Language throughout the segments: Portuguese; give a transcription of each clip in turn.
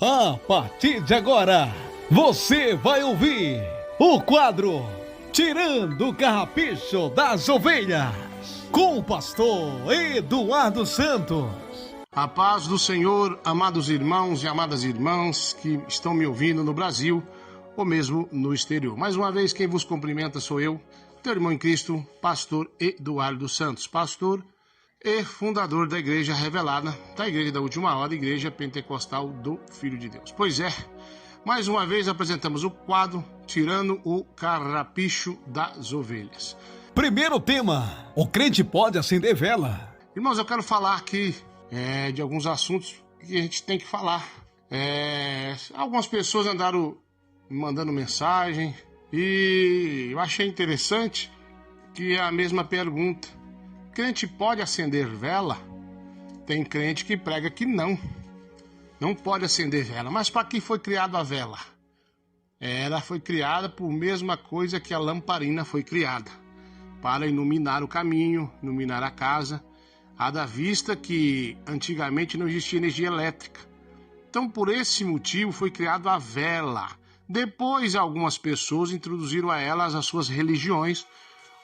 A partir de agora, você vai ouvir o quadro Tirando o Carrapicho das Ovelhas, com o pastor Eduardo Santos. A paz do Senhor, amados irmãos e amadas irmãs que estão me ouvindo no Brasil ou mesmo no exterior. Mais uma vez, quem vos cumprimenta sou eu, teu irmão em Cristo, pastor Eduardo Santos, pastor e fundador da Igreja Revelada, da Igreja da Última Hora, Igreja Pentecostal do Filho de Deus. Pois é, mais uma vez apresentamos o quadro Tirando o Carrapicho das Ovelhas. Primeiro tema, o crente pode acender vela. Irmãos, eu quero falar aqui de alguns assuntos que a gente tem que falar. Algumas pessoas andaram me mandando mensagem e eu achei interessante que é a mesma pergunta. Crente pode acender vela? Tem crente que prega que não pode acender vela. Mas para que foi criada a vela? Ela foi criada por mesma coisa que a lamparina foi criada, para iluminar o caminho, iluminar a casa, haja vista que antigamente não existia energia elétrica. Então, por esse motivo, foi criada a vela. Depois, algumas pessoas introduziram a elas as suas religiões,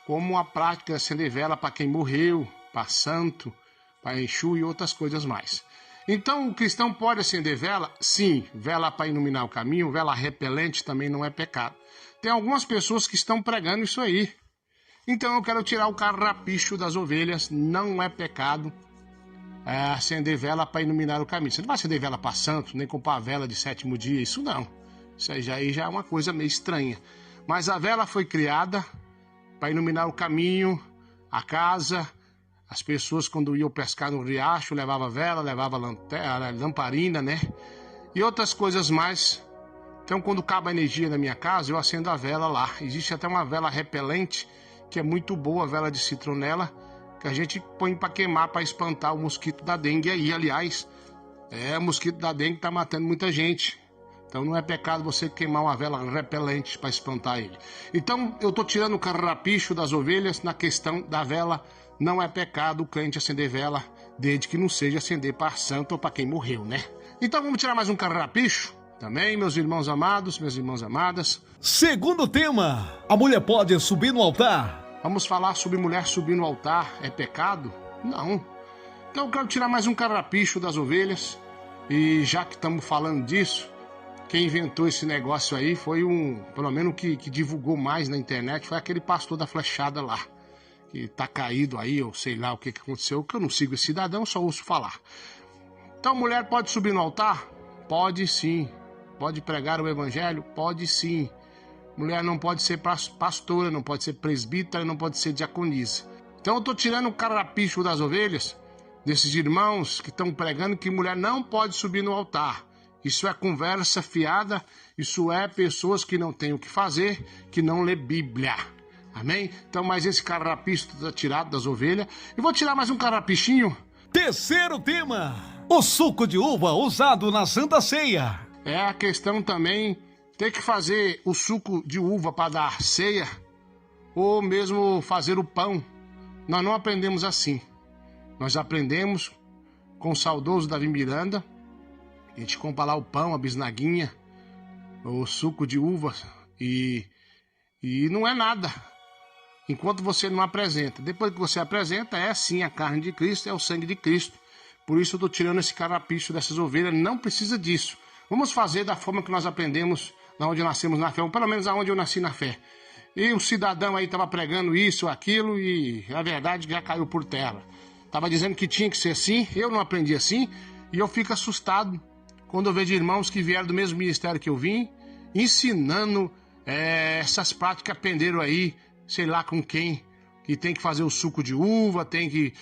como a prática de acender vela para quem morreu, para santo, para Exu e outras coisas mais. Então, o cristão pode acender vela? Sim, vela para iluminar o caminho, vela repelente também não é pecado. Tem algumas pessoas que estão pregando isso aí. Então, eu quero tirar o carrapicho das ovelhas, não é pecado acender vela para iluminar o caminho. Você não vai acender vela para santo, nem comprar vela de sétimo dia, isso não. Isso aí já é uma coisa meio estranha. Mas a vela foi criada para iluminar o caminho, a casa. As pessoas, quando iam pescar no riacho, levavam vela, levavam lamparina, né? E outras coisas mais. Então, quando acaba a energia na minha casa, eu acendo a vela lá. Existe até uma vela repelente, que é muito boa, a vela de citronela, que a gente põe para queimar, para espantar o mosquito da dengue aí. Aliás, o mosquito da dengue está matando muita gente. Então não é pecado você queimar uma vela repelente para espantar ele. Então eu estou tirando o carrapicho das ovelhas na questão da vela. Não é pecado o crente acender vela, desde que não seja acender para santo ou para quem morreu, né? Então vamos tirar mais um carrapicho também, meus irmãos amados, minhas irmãs amadas. Segundo tema, a mulher pode subir no altar. Vamos falar sobre mulher subir no altar. É pecado? Não. Então eu quero tirar mais um carrapicho das ovelhas. E já que estamos falando disso, quem inventou esse negócio aí foi pelo menos que divulgou mais na internet, foi aquele pastor da flechada lá, que tá caído aí, ou sei lá o que aconteceu, que eu não sigo esse cidadão, só ouço falar. Então, mulher pode subir no altar? Pode sim. Pode pregar o evangelho? Pode sim. Mulher não pode ser pastora, não pode ser presbítera, não pode ser diaconisa. Então eu tô tirando o carrapicho das ovelhas, desses irmãos que estão pregando que mulher não pode subir no altar. Isso é conversa fiada, isso é pessoas que não têm o que fazer, que não lê Bíblia. Amém? Então, mais esse carrapicho está tirado das ovelhas. E vou tirar mais um carrapichinho. Terceiro tema, o suco de uva usado na Santa Ceia. É a questão também, ter que fazer o suco de uva para dar ceia, ou mesmo fazer o pão. Nós não aprendemos assim. Nós aprendemos com o saudoso Davi Miranda. A gente compra lá o pão, a bisnaguinha, o suco de uva e não é nada, enquanto você não apresenta. Depois que você apresenta, é sim a carne de Cristo, é o sangue de Cristo. Por isso eu estou tirando esse carrapicho dessas ovelhas, não precisa disso. Vamos fazer da forma que nós aprendemos, da onde nascemos na fé, ou pelo menos aonde eu nasci na fé. E o cidadão aí estava pregando isso, aquilo, e a verdade já caiu por terra. Estava dizendo que tinha que ser assim, eu não aprendi assim, e eu fico assustado quando eu vejo irmãos que vieram do mesmo ministério que eu vim, ensinando essas práticas, aprenderam aí, sei lá com quem, que tem que fazer o suco de uva, tem que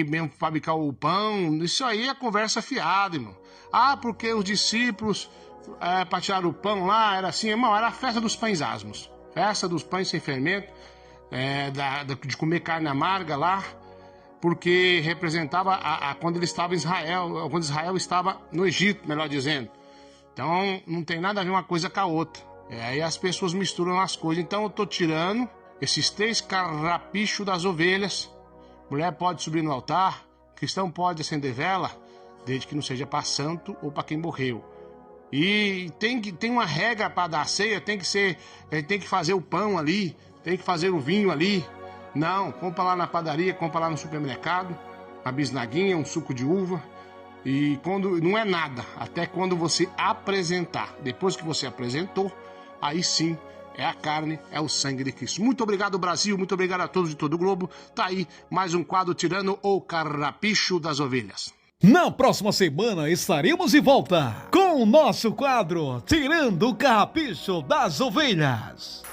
mesmo fabricar o pão. Isso aí é conversa fiada, irmão. Ah, porque os discípulos, para tirar o pão lá, era assim, irmão, era a festa dos pães asmos. Festa dos pães sem fermento, de comer carne amarga lá, porque representava quando ele estava em Israel, quando Israel estava no Egito, melhor dizendo. Então, não tem nada a ver uma coisa com a outra. Aí as pessoas misturam as coisas. Então, eu estou tirando esses 3 carrapichos das ovelhas. Mulher pode subir no altar, cristão pode acender vela, desde que não seja para santo ou para quem morreu. E tem uma regra para dar ceia, tem que fazer o pão ali, tem que fazer o vinho ali. Não, compra lá na padaria, compra lá no supermercado, uma bisnaguinha, um suco de uva. E quando não é nada, até quando você apresentar. Depois que você apresentou, aí sim é a carne, é o sangue de Cristo. Muito obrigado, Brasil, muito obrigado a todos de todo o globo. Tá aí mais um quadro tirando o carrapicho das ovelhas. Na próxima semana estaremos de volta com o nosso quadro Tirando o Carrapicho das Ovelhas.